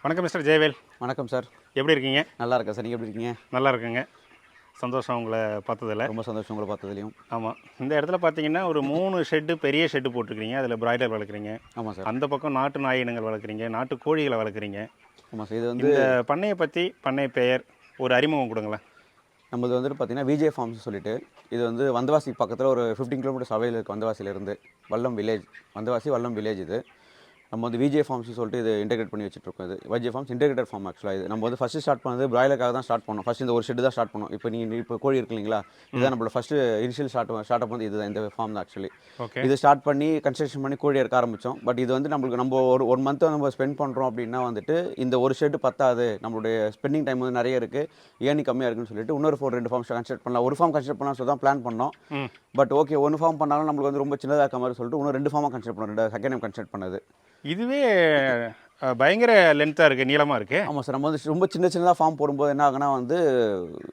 வணக்கம் மிஸ்டர் ஜெயவேல். வணக்கம் சார். எப்படி இருக்கீங்க? நல்லா இருக்கேன் சார். நீங்கள் எப்படி இருக்கீங்க? நல்லா இருக்குங்க. சந்தோஷம் உங்களை பார்த்ததில்ல. ரொம்ப சந்தோஷம் உங்களை பார்த்ததுலையும். ஆமாம், இந்த இடத்துல பார்த்தீங்கன்னா ஒரு 3 ஷெட்டு, பெரிய ஷெட்டு போட்டிருக்கிறீங்க. அதில் பிராய்லர் வளர்க்குறீங்க. ஆமாம் சார். அந்த பக்கம் நாட்டு நாய் இனங்கள் வளர்க்குறீங்க, நாட்டு கோழிகளை வளர்க்குறீங்க. ஆமாம் சார். இது வந்து இந்த பண்ணையை பற்றி, பண்ணை பெயர், ஒரு அறிமுகம் கொடுங்களேன். நம்மளது வந்துட்டு பார்த்தீங்கன்னா விஜே ஃபார்ம்ஸ் சொல்லிட்டு, இது வந்து வந்தவாசி பக்கத்தில் ஒரு 15 கிலோமீட்டர்ஸ் அவையில் இருக்குது. வந்தவாசியிலேருந்து வல்லம் வில்லேஜ், வந்தவாசி வல்லம் வில்லேஜ். இது நம்ம வந்து விஜே ஃபார்ம்ஸ் சொல்லிட்டு இது இன்டெகிரேட் பண்ணி வச்சுட்ருக்கோம். இது விஜே ஃபார்ம்ஸ் இன்டெகிரேட்டட் ஃபார்ம். ஆக்சுவலாக இது நம்ம வந்து ஃபஸ்ட்டு ஸ்டார்ட் பண்ணது பிராய்லருக்காக தான் ஸ்டார்ட் பண்ணோம். ஃபஸ்ட் இந்த ஒரு ஷெட்டு தான் ஸ்டார்ட் பண்ணோம். இப்போ நீங்கள் இப்போ கோழி இருக்கு இல்லைங்களா, இதுதான் நம்மளோட ஃபஸ்ட்டு இனிஷியல் ஸ்டார்ட் அப் வந்து இதுதான், இந்த ஃபார்ம் தான் ஆக்சுவலி. ஓகே. இது ஸ்டார்ட் பண்ணி கன்ஸ்ட்ரக்ஷன் பண்ணி கோழி இருக்க ஆரம்பித்தோம். பட் இது வந்து நம்ம ஒரு மந்த் நம்ம ஸ்பெண்ட் பண்ணுறோம் அப்படின்னா வந்துட்டு இந்த ஒரு ஷெட்டு பத்தாது, நம்மளுடைய ஸ்பெண்டிங் டைம் வந்து நிறைய இருக்குது, ஏர்னிங் கம்மியாக இருக்குன்னு சொல்லிட்டு இன்னொரு 2 ஃபார்ம்ஸ் கன்ஸ்ட்ரக்ட் பண்ணலாம். ஒரு ஃபார்ம் கன்ஸ்ட்ரக்ட் பண்ணலாம் சொல்லி தான் பிளான் பண்ணோம். பட் ஓகே, ஒன்று ஃபார்ம் பண்ணாலும் நம்மளுக்கு வந்து ரொம்ப சின்னதாக இருக்க மாதிரி சொல்லிட்டு இன்னும் 2 ஃபார்மாக கன்ஸ்ட்ரக்ட் பண்ணோம். செகண்ட் டைம் கன்ஸ்ட்ரக்ட் பண்ணது. இதுவே பயங்கர லென்த்தாக இருக்குது, நீளமாக இருக்குது. ஆமாம் சார். நம்ம வந்து ரொம்ப சின்னதாக ஃபார்ம் போடும்போது என்ன ஆகுனா வந்து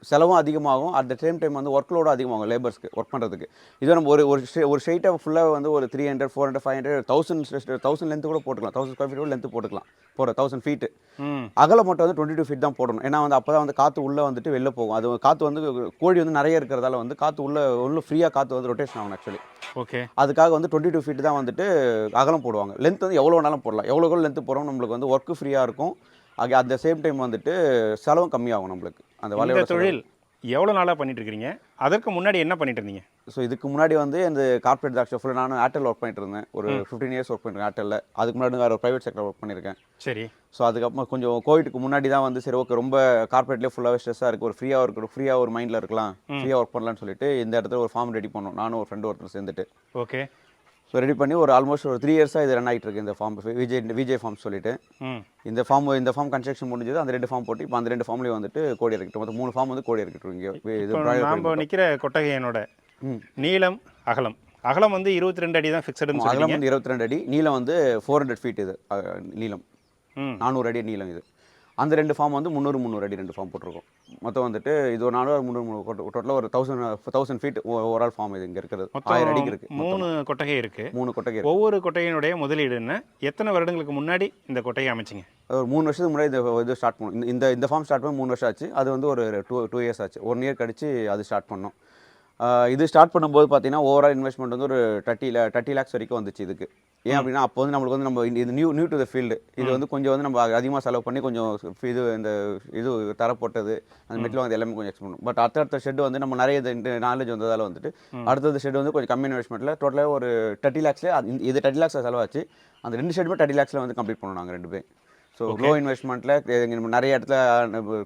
செலவும் அதிகமாகும், அட் த சேம் டைம் வந்து ஒர்க் லோடும் அதிகமாகும் லேபர்ஸ்க்கு ஒர்க் பண்ணுறதுக்கு. இதுவே நம்ம ஒரு ஸ்ட்ரெயிட்டாக ஃபுல்லாக வந்து ஒரு 300, 400, 500, 1000 லென்த்து கூட போட்டுக்கலாம். 1000 ஸ்கொயர் ஃபீட் கூட லென்த்து போட்டுக்கலாம். 1000 ஃபீட்டு அகலம் மட்டும் வந்து 22 ஃபீட் தான் போடணும். ஏன்னா வந்து அப்போ தான் வந்து காற்று உள்ளே வந்துட்டு வெளில போகும். அது காற்று வந்து கோழி வந்து நிறைய இருக்கிறதால வந்து காற்று உள்ள ஃப்ரீயாக காற்று வந்து ரொட்டேஷன் ஆகும் ஆக்சுவலி. ஓகே. அதுக்காக வந்து 22 ஃபீட் தான் வந்துட்டு அகலம் போடுவாங்க. லென்த் வந்து எவ்வளோ வேணாலும் போடலாம். எவ்வளோ லென்த்து போகிறோம் நம்மளுக்கு வந்து ஒர்க்கு ஃப்ரீயாக இருக்கும். அட் த சேம் டைம் வந்துட்டு செலவும் கம்மியாகும் நம்மளுக்கு. அந்த வலையோட தொழில் எவ்வளோ நாளாக பண்ணிட்டு இருக்கிறீங்க? அதற்கு முன்னாடி என்ன பண்ணிட்டு இருந்தீங்க? ஸோ இதுக்கு முன்னாடி வந்து இந்த கார்பரேட் தாட்சி ஃபுல்லாக நான் ஏர்டெல் ஒர்க் பண்ணிட்டு இருந்தேன். ஒரு 15 இயர்ஸ் ஒர்க் பண்ணிருக்கேன் ஏர்டெல்லில். அதுக்கு முன்னாடி வேறு ஒரு ப்ரைவேட் செக்டர் ஒர்க் பண்ணியிருக்கேன். சரி. ஸோ அதுக்கப்புறம் கொஞ்சம் கோவிட்க்கு முன்னாடி தான் வந்து சரி ஓகே, ரொம்ப கார்பரேட்லேயே ஃபுல்லாகவே ஸ்ட்ரெஸ்ஸாக இருக்குது, ஃப்ரீயாக ஒரு மைண்டில் இருக்கலாம், ஃப்ரீயாக ஒர்க் பண்ணலான்னு சொல்லிட்டு இந்த இடத்துல ஒரு ஃபார்ம் ரெடி பண்ணோம். நானும் ஒரு ஃப்ரெண்டு ஒருத்தர் சேர்ந்துட்டு. ஓகே. ஸோ ரெடி பண்ணி ஒரு ஆல்மோஸ்ட் ஒரு 3 இயர்ஸாக இது ரன் ஆகிட்டு இருக்கு இந்த ஃபார்ம். விஜே ஃபார்ம் சொல்லிட்டு இந்த ஃபார்ம் கன்ஸ்ட்ரக்ஷன் முடிஞ்சது. அந்த 2 ஃபார்ம் போட்டு இப்போ அந்த 2 ஃபார்ம்லேயும் வந்துட்டு கோழி இறக்கிட்டு மொத்தம் 3 ஃபார்ம் வந்து கோழி இறக்கிட்டு இங்கே. நம்ம நிற்கிற கொட்டகையனோட நீளம் அகலம் வந்து 22 அடி தான் ஃபிக்ஸடுன்னு சொல்லுவாங்க. அகலம் வந்து 22 அடி, நீளம் வந்து 400 ஃபீட். இது நீளம் 400 அடி நீளம். இது அந்த 2 ஃபார்ம் வந்து 300 அடி 2 ஃபார்ம் போட்டிருக்கோம். மொத்தம் வந்துட்டு இது ஒரு 400 300 டோட்டலாக ஒரு 1000 ஃபீட் ஓவரால் ஃபார்ம். இது இங்கே இருக்கிறது 1000 அடிக்கு இருக்குது. 3 கொட்டகை இருக்குது. 3 கொட்டகை. ஒவ்வொரு கொட்டகையினுடைய முதலீடுன்னு எத்தனை வருடங்களுக்கு முன்னாடி இந்த கொட்டகை அமைச்சிங்க? ஒரு 3 வருஷத்துக்கு முன்னாடி இது ஸ்டார்ட் பண்ணோம். இந்த ஃபார்ம் ஸ்டார்ட் பண்ணி 3 வருஷம் ஆச்சு. அது வந்து ஒரு 2 இயர்ஸ் ஆச்சு. 1 இயர் கழிச்சு அது ஸ்டார்ட் பண்ணோம். இது ஸ்டார்ட் பண்ணும்போது பார்த்தீங்கன்னா ஓவரால் இன்வெஸ்ட்மெண்ட் வந்து ஒரு 30 lakhs வரைக்கும் வந்துச்சு இதுக்கு. ஏன் அப்படின்னா அப்போ வந்து நம்மளுக்கு வந்து நம்ம இது நியூ டு த ஃபீல்டு. இது வந்து கொஞ்சம் வந்து நம்ம அதிகமாக செலவு பண்ணி கொஞ்சம் இது தர போட்டது அந்த மெட்டில் வந்து எல்லாமே கொஞ்சம் எக்ஸ்பெண்ட் பண்ணணும். பட் அடுத்த ஷெட் வந்து நம்ம நிறைய நாலேஜ் வந்ததால் வந்துட்டு அடுத்தது ஷெட் வந்து கொஞ்சம் கம்மி இன்வெஸ்ட்மெண்ட்டில் டோட்டலாக ஒரு 30 lakhs. இது 30 lakhs செலவாச்சு. அந்த 2 ஷெட்டுமே 30 lakhs வந்து கம்ப்ளீட் பண்ணோம் நாங்கள் 2 பேர். ஸோ லோ இன்வெஸ்ட்மெண்ட்டில் நிறைய இடத்துல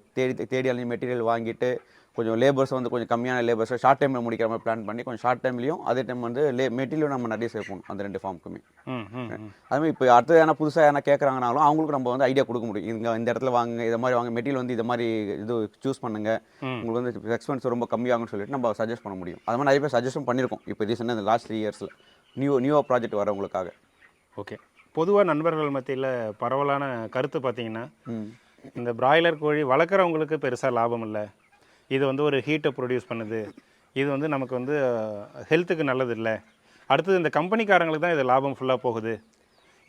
தேடி அழிஞ்சு மெட்டீரியல் வாங்கிட்டு கொஞ்சம் லேபர்ஸ் வந்து கொஞ்சம் கம்மியான லேபர்ஸை ஷார்ட் டைமில் முடிக்கிற மாதிரி பிளான் பண்ணி கொஞ்சம் ஷார்ட் டைம்லையும் அதே டைம் வந்து மெட்டீரியல் நம்ம நிறைய சேர்க்கணும் அந்த 2 ஃபார்முக்குமே. அதுமாதிரி இப்போ அடுத்தது ஏன்னா புதுசாக ஏன்னா கேட்குறாங்கனாலும் அவங்களுக்கு நம்ம வந்து ஐடியா கொடுக்க முடியும். இந்த இடத்துல வாங்க, இதை மாதிரி வாங்க, மெட்டீரியல் வந்து இதை மாதிரி இது சூஸ் பண்ணுங்கள், உங்களுக்கு வந்து எக்ஸ்பென்ஸ் ரொம்ப கம்மியாகும்னு சொல்லிட்டு நம்ம சஜஸ்ட் பண்ண முடியும். அது மாதிரி நிறைய பேர் சஜஷன் பண்ணியிருக்கோம் இப்போ ரீசெண்டாக இந்த லாஸ்ட் 3 இயர்ஸில் நியூவாக ப்ராஜெக்ட் வரவங்களுக்காக. ஓகே. பொதுவாக நண்பர்கள் மத்தியில் பரவலான கருத்து பார்த்தீங்கன்னா இந்த பிராய்லர் கோழி வளர்க்குறவங்களுக்கு பெருசாக லாபம் இல்லை, இது வந்து ஒரு ஹீட்டை ப்ரொடியூஸ் பண்ணுது, இது வந்து நமக்கு வந்து ஹெல்த்துக்கு நல்லது இல்லை, அடுத்தது இந்த கம்பெனிக்காரங்களுக்கு தான் இது லாபம் ஃபுல்லாக போகுது,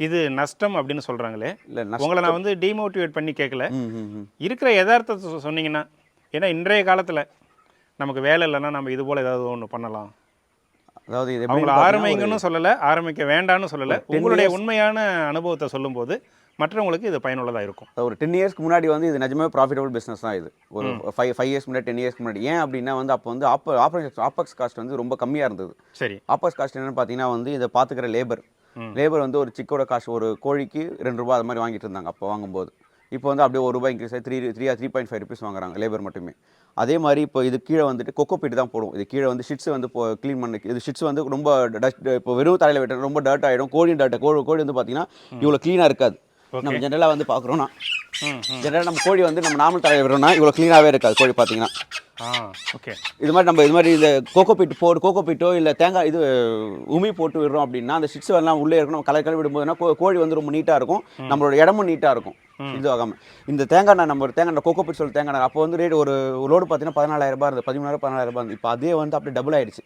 இது நஷ்டம் அப்படின்னு சொல்கிறாங்களே. இல்லை, உங்களை நான் வந்து டிமோட்டிவேட் பண்ணி கேட்கல, இருக்கிற யதார்த்தத்தை சொன்னீங்கன்னா. ஏன்னா இன்றைய காலத்தில் நமக்கு வேலை இல்லைன்னா நம்ம இது போல் ஏதாவது ஒன்று பண்ணலாம். அதாவது இது அவங்கள ஆரம்பிங்கன்னு சொல்லலை, ஆரம்பிக்க வேண்டான்னு சொல்லலை, உங்களுடைய உண்மையான அனுபவத்தை சொல்லும்போது மற்றவங்களுக்கு இது பயனுள்ளதாக இருக்கும். ஒரு 10 இயர்ஸ்க்கு முன்னாடி வந்து இது நிஜமே ப்ராஃபிட்டபிள் பிஸ்னஸ் தான். இது ஒரு 5 இயர்ஸ் முன்னாடி 10 இயர்ஸ்க்கு முன்னாடி. ஏன் அப்படின்னா வந்து அப்போ வந்து ஆப்பெக்ஸ் காஸ்ட் வந்து ரொம்ப கம்மியாக இருந்தது. சரி. ஆப்பெக்ஸ் காஸ்ட் என்னென்னு பார்த்தீங்கன்னா வந்து இதை பார்த்துக்கிற லேபர் வந்து ஒரு சிக்கோட காசு ஒரு கோழிக்கு 2 ரூபா அது மாதிரி வாங்கிட்டு இருந்தாங்க அப்போ வாங்கும்போது. இப்போ வந்து அப்படியே 1 ரூபாய் இன்க்ரீஸ் ஆகி 3.5 rupees வாங்குறாங்க லேபர் மட்டுமே. அதே மாதிரி இப்போ இது கீழே வந்துட்டு கொக்கோ பீட் தான் போடும். இது கீழே வந்து ஷிட்ஸ் வந்து இப்போ க்ளீன் பண்ணி, இது ஷிட்ஸ் வந்து ரொம்ப டஸ்ட், இப்போ வெறும் தலையில் விட்டு ரொம்ப டர்ட் ஆகிடும். கோழி வந்து பார்த்தீங்கன்னா இவ்வளோ க்ளீனாக இருக்காது. நம்ம ஜென்ரலாக வந்து பார்க்குறோன்னா நம்ம கோழி வந்து நம்ம நார்மல் தலையில் விடுறோம்னா இவ்வளோ க்ளீனாகவே இருக்காது கோழி பார்த்தீங்கன்னா. ஓகே. இது மாதிரி இந்த கோகோ பீட்டோ இல்லை தேங்காய் இது உமி போட்டு விடுறோம் அப்படின்னா அந்த ஷிட்ஸ் எல்லாம் உள்ளே இருக்கணும். கலர் விடும்போதுன்னா கோழி வந்து ரொம்ப நீட்டாக இருக்கும், நம்மளோட இடமும் நீட்டாக இருக்கும். இது ஆகாமல் இந்த தேங்காய் நம்ம ஒரு தேங்காய் கோகோ பீட் சொல்லி தேங்காய் அப்போ வந்து ரேட் ஒரு லோடு பார்த்தீங்கன்னா 14,000 ரூபாய் இருந்தது, 13,000 14,000 ரூபாய் இருந்தது. இப்போ அதே வந்து அப்படியே டபுள் ஆகிடுச்சு.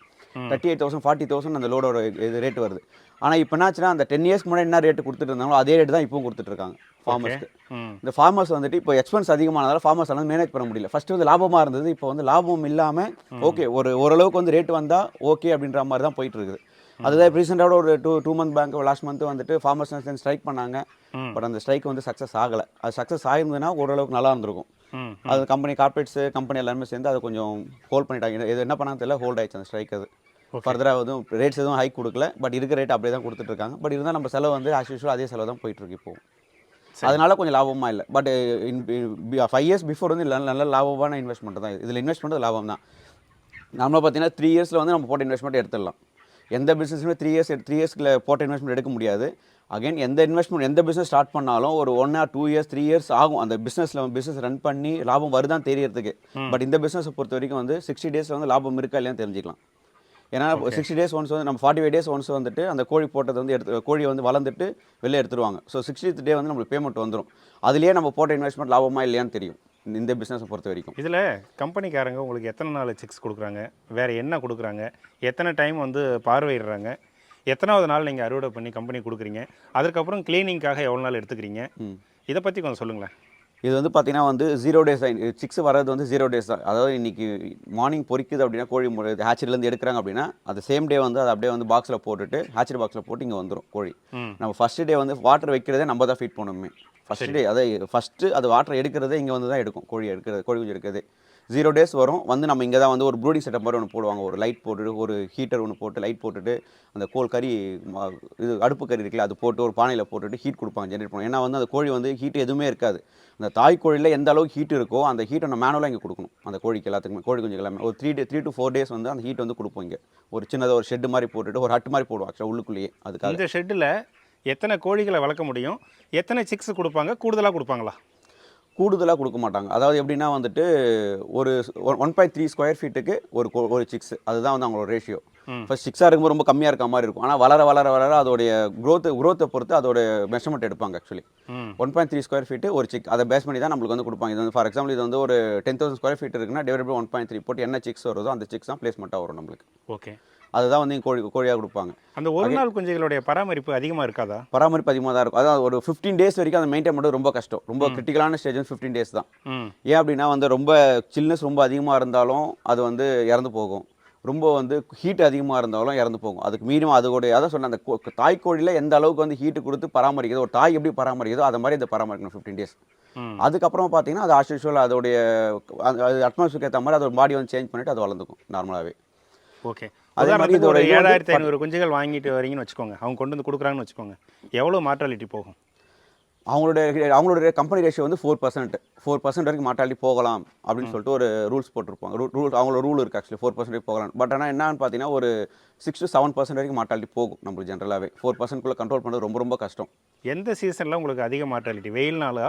38,000 40,000 அந்த லோடோட இது ரேட் வருது. ஆனால் இப்போ என்னாச்சுன்னா அந்த 10 இயர்ஸ்க்கு முன்னாடி என்ன ரேட்டு கொடுத்துட்டு இருந்தாங்களோ அதே ரேட்டு தான் இப்போவும் கொடுத்துட்ருக்காங்க. ஃபார்மர்ஸ்க்கு. ம் இந்த ஃபார்மர்ஸ் வந்துட்டு இப்போ எக்ஸ்பென்ஸ் அதிகமானதால ஃபார்மர்ஸ் வந்து மேனேஜ் பண்ண முடியல. ஃபர்ஸ்ட் வந்து லாபமாக இருந்தது, இப்போ வந்து லாபம் இல்லாமல் ஓகே ஓரளவுக்கு வந்து ரேட் வந்தால் ஓகே அப்படின்ற மாதிரி தான் போயிட்டு இருக்குது. அதுதான் ரீசெண்டாக ஒரு two month bank last month வந்துட்டு ஃபார்மர்ஸ் ஸ்ட்ரைக் பண்ணாங்க. பட் அந்த ஸ்ட்ரைக் வந்து சக்ஸஸ் ஆகலை. அது சக்ஸஸ் ஆயிருந்ததுன்னா ஓரளவுக்கு நல்லா இருந்திருக்கும். ம் அது கம்பெனி கார்பரேட்ஸு கம்பெனி எல்லாருமே சேர்ந்து அதை கொஞ்சம் ஹோல்ட் பண்ணிட்டாங்க. இது என்ன பண்ணாங்க தெரியல, ஹோல்ட் ஆயிடுச்சு அந்த ஸ்ட்ரைக். அது ஃபர்தராக எதுவும் ரேட்ஸ் எதுவும் ஹைக் கொடுக்கல. பட் இருக்கிற ரேட் அப்படியே தான் கொடுத்துட்ருக்காங்க. பட் இருந்தால் நம்ம செலவு வந்து ஆஸ் யூஷுவல் அதே செலவு தான் போயிட்டுருக்கு இப்போ. அதனால கொஞ்சம் லாபமாக இல்லை. பட் 5 இயர்ஸ் பிஃபோர் வந்து நல்ல லாபமான இன்வெஸ்ட்மெண்ட் தான். இதில் இன்வெஸ்ட்மெண்ட் லாபம் தான். நம்மளை பார்த்தீங்கன்னா 3 இயர்ஸில் வந்து நம்ம போட்ட இன்வெஸ்ட்மெண்ட் எடுத்துடலாம். எந்த பிஸ்னஸுமே 3 இயர்ஸ்க்கு போட்ட இன்வெஸ்ட்மெண்ட் எடுக்க முடியாது. அகைன் எந்த பிஸ்னஸ் ஸ்டார்ட் பண்ணாலும் ஒரு 1 or 2 இயர்ஸ் 3 இயர்ஸ் ஆகும் அந்த பிஸ்னஸ் ரன் பண்ணி லாபம் வருதான் தெரியறதுக்கு. பட் இந்த பிஸ்னஸை பொறுத்த வரைக்கும் வந்து 60 டேஸில் வந்து லாபம் இருக்கா இல்லையான்னு தெரிஞ்சுக்கலாம். ஏன்னா 60 டேஸ் ஒன்ஸ் வந்து நம்ம 45 டேஸ் ஒன்ஸ் வந்துட்டு அந்த கோழி போட்டது வந்து கோழி வந்து வளர்ந்துட்டு வெளில எடுத்துருவாங்க. ஸோ 60th டே வந்து நம்மளுக்கு பேமெண்ட் வந்துடும். அதுலேயே நம்ம போட்ட இன்வெஸ்ட்மெண்ட் லாபமா இல்லையான்னு தெரியும் இந்த பிஸ்னஸை பொறுத்த வரைக்கும். இதில் கம்பெனிக்காரங்க உங்களுக்கு எத்தனை நாள் செக்ஸ் கொடுக்குறாங்க, வேறு என்ன கொடுக்குறாங்க, எத்தனை டைம் வந்து பார்வையிடுறாங்க, எத்தனாவது நாள் நீங்கள் அறுவடை பண்ணி கம்பெனி கொடுக்குறீங்க, அதுக்கப்புறம் கிளீனிங்காக எவ்வளோ நாள் எடுத்துக்கிறீங்க, இதை பற்றி கொஞ்சம் சொல்லுங்களேன். இது வந்து பார்த்தீங்கன்னா வந்து 0 டேஸ் தான். சிக்ஸ் வர்றது வந்து 0 டேஸ் தான். அதாவது இன்றைக்கி மார்னிங் பொரிக்குது அப்படின்னா கோழி ஹேச்சரிலேருந்து எடுக்கிறாங்க அப்படின்னா அது சேம் டே வந்து அதை அப்படியே வந்து பாக்ஸில் போட்டுட்டு ஹேச்சரி பாக்ஸில் போட்டு இங்கே வந்துடும் கோழி. நம்ம ஃபஸ்ட்டு டே வந்து வாட்டர் வைக்கிறதே நம்ம தான் ஃபீட் பண்ணணுமே. ஃபஸ்ட் டே அதாவது ஃபஸ்ட்டு அது வாட்டர் எடுக்கிறதே இங்கே வந்து தான் எடுக்கும் கோழி குஞ்சு எடுக்கிறது. 0 டேஸ் வரும் வந்து நம்ம இங்கே தான் வந்து ஒரு ப்ரூடிங் செட்டப் மாதிரி ஒன்று போடுவாங்க. ஒரு லைட் போட்டுட்டு ஒரு ஹீட்டர் ஒன்று போட்டு லைட் போட்டுட்டு அந்த கறி இது அடுப்பு கறி இருக்குல்ல அது போட்டு ஒரு பானையில் போட்டுட்டு ஹீட் கொடுப்பாங்க, ஜென்ரேட் பண்ணுவோம். ஏன்னா வந்து அந்த கோழி வந்து ஹீட் எதுவுமே இருக்காது. அந்த தாய் கோழியில் எந்த அளவுக்கு ஹீட் இருக்கோ அந்த ஹீட்டை நம்ம மேனுவலாக இங்கே கொடுக்கணும் அந்த கோழிக்கு எல்லாத்துக்குமே. கோழி குஞ்சுக்கு எல்லாமே ஒரு 3 to 4 டேஸ் வந்து அந்த ஹீட் வந்து கொடுப்போம். இங்கே ஒரு சின்னதாக ஒரு ஷெட்டு மாதிரி போட்டுட்டு ஒரு ஹட் மாதிரி போடுவோம் ஆக்சுவலாக உள்ளுக்குள்ளேயே. அதுக்காக இந்த ஷெட்டில் எத்தனை கோழிகளை வளர்க்க முடியும், எத்தனை சிக்ஸ் கொடுப்பாங்க, கூடுதலாக கொடுப்பாங்களா? கூடுதலாக கொடுக்க மாட்டாங்க. அதாவது எப்படின்னா வந்துட்டு ஒரு 1.3 ஸ்கொயர் ஃபீட்டுக்கு ஒரு சிக்ஸ், அதுதான் வந்து அவங்களோட ரேஷியோ. ஃபஸ்ட் சிக்ஸாக இருக்கும்போது ரொம்ப கம்மியாக இருக்க மாதிரி இருக்கும். ஆனால் வளர அதோடைய க்ரோத்தை பொறுத்து அதோட மெஷர்மெண்ட் எடுப்பாங்க. ஆக்சுவலி 1.3 ஸ்கொயர் ஃபீட்டு ஒரு சிக் அதை பேஸ் பண்ணி தான் நம்மளுக்கு வந்து கொடுப்பாங்க. இது வந்து ஃபார் எக்ஸாம்பிள் இது வந்து ஒரு 10,000 ஸ்கொயர் ஃபீட் இருக்குன்னா டிவைட் பை 1.3 போட்டு என்ன சிக்ஸ் வருதோ அந்த சிக்ஸ் தான் பிளேஸ்மெண்ட்டாக வரும் நம்மளுக்கு. ஓகே, அதுதான் வந்து கோழியாக கொடுப்பாங்க. அந்த ஒரு நாள் குஞ்சுகளுடைய பராமரிப்பு அதிகமாக இருக்காதா? பராமரிப்பு அதிகமாக தான் இருக்கும். அதான் ஒரு 15 டேஸ் வரைக்கும் அதை மெயின்டைன் பண்ணுறது ரொம்ப கஷ்டம். ரொம்ப கிரிட்டிக்கலான ஸ்டேஜ் வந்து 15 டேஸ் தான். ஏன் அப்படின்னா வந்து ரொம்ப சில்னஸ் ரொம்ப அதிகமாக இருந்தாலும் அது வந்து இறந்து போகும். ரொம்ப வந்து ஹீட் அதிகமாக இருந்தாலும் இறந்து போகும். அதுக்கு மீண்டும் அதோடைய அதான் சொன்ன அந்த தாய்க்கோழியில் எந்த அளவுக்கு வந்து ஹீட்டு கொடுத்து பராமரிக்குது, ஒரு தாய் எப்படி பராமரிக்குதோ அதை மாதிரி இதை பராமரிக்கணும் 15 டேஸ். அதுக்கப்புறம் பார்த்தீங்கன்னா அது ஆஸ் யூஷுவல் அதோடைய அட்மாஸ்பியருக்கு ஏற்ற மாதிரி அதோட பாடி வந்து சேஞ்ச் பண்ணிவிட்டு அது வளர்ந்துக்கும் நார்மலாகவே. ஓகே, அதே மாதிரி ஒரு 7,500 குஞ்சுகள் வாங்கிட்டு வரீங்கன்னு வச்சுக்கோங்க, அவங்க கொண்டு வந்து கொடுக்குறாங்கன்னு வச்சுக்கோங்க, எவ்வளோ மார்ட்டாலிட்டி போகும்? அவங்களோட கம்பெனி ரேஷியோ வந்து 4% வரைக்கும் மார்ட்டாலிட்டி போகலாம் அப்படின்னு சொல்லிட்டு ஒரு ரூல்ஸ் போட்டிருப்பாங்க. அவங்களோட ரூல் இருக்குது ஆக்சுவலி 4% போகலாம். பட் ஆனால் என்னன்னு பார்த்தீங்கன்னா ஒரு 6 to 7% வரைக்கும் மார்ட்டாலிட்டி போகும். நம்மளுக்கு ஜென்ரலாகவே 4%குள்ளே கண்ட்ரோல் பண்ணுறது ரொம்ப ரொம்ப கஷ்டம். எந்த சீசனில் உங்களுக்கு அதிக மார்ட்டாலிட்டி? வெயில்னால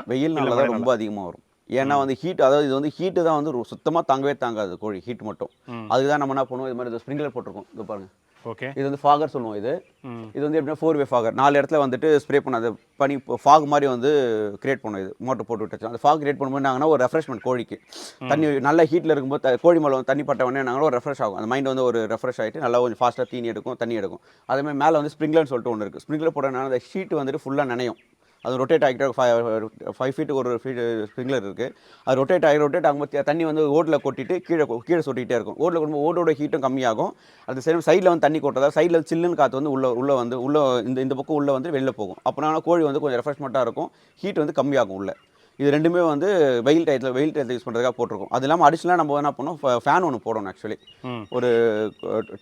தான் ரொம்ப அதிகமாக வரும். ஏன்னா வந்து ஹீட், அதாவது இது வந்து ஹீட்டு தான் வந்து சுத்தமாக தாங்கவே தாங்காது கோழி ஹீட் மட்டும். அதுதான் நம்ம என்ன பண்ணுவோம், இது மாதிரி ஸ்ப்ரிங்க்லர் போட்டிருக்கோம். இது பாருங்கள். ஓகே, இது வந்து ஃபாகர் சொல்லுவோம். இது வந்து எப்படின்னா 4-வே ஃபாகர் 4 இடத்துல வந்துட்டு ஸ்ப்ரே பண்ண அது பனி ஃபாக் மாதிரி வந்து கிரியேட் பண்ணும். இது மோட்டர் போட்டு விட்டுச்சு. அந்த ஃபாக் கிரியேட் பண்ணும்போது நாங்கன்னா ஒரு ரெஃப்ரெஷ்மெண்ட் கோழிக்கு. தண்ணி நல்ல ஹீட்டில் இருக்கும்போது கோழி மேலே வந்து தண்ணி பட்ட உடனே நாங்களும் ஒரு ரெஃப்ரெஷ் ஆகும். அந்த மைண்ட் வந்து ஒரு ரெஃப்ரெஷ் ஆகிட்டு நல்லா கொஞ்சம் ஃபாஸ்ட்டாக தண்ணி எடுக்கும். அதேமாதிரி மேலே வந்து ஸ்ப்ரிங்க்லர்னு சொல்லிட்டு ஒன்று இருக்குது. ஸ்ப்ரிங்க்லர் போட்டோன்னா அந்த ஷீட் வந்துட்டு ஃபுல்லாக நனையும். அது ரொட்டேட் ஆகிட்டே 5 ஃபீட்டுக்கு ஒரு ஸ்ப்ரிங்க்லர் இருக்குது. அது ரொட்டேட் ஆகும்போது தண்ணி வந்து ஓட்டில் கொட்டிட்டு கீழே சொட்டிகிட்டே இருக்கும். ஓட்டில் கொண்டு ஓடோட ஹீட்டும் கம்மியாகும். அது சரி சைடில் வந்து தண்ணி கொட்டுறதா சைடில் சில்லுன்னு காற்று வந்து உள்ள இந்த பக்கம் உள்ளே வந்து வெளில போகும். அப்போனா கோழி வந்து கொஞ்சம் ரெஃப்ரெஷ்மெண்ட்டாக இருக்கும். ஹீட் வந்து கம்மியாகும் உள்ள. இது ரெண்டுமே வந்து வெயில் டயத்தில் யூஸ் பண்ணுறதுக்காக போட்டிருக்கோம். அது இல்லாமல் அடிஷனலாக நம்ம என்ன பண்ணோம், ஃபேன் ஒன்று போடணும். ஆக்சுவலி ஒரு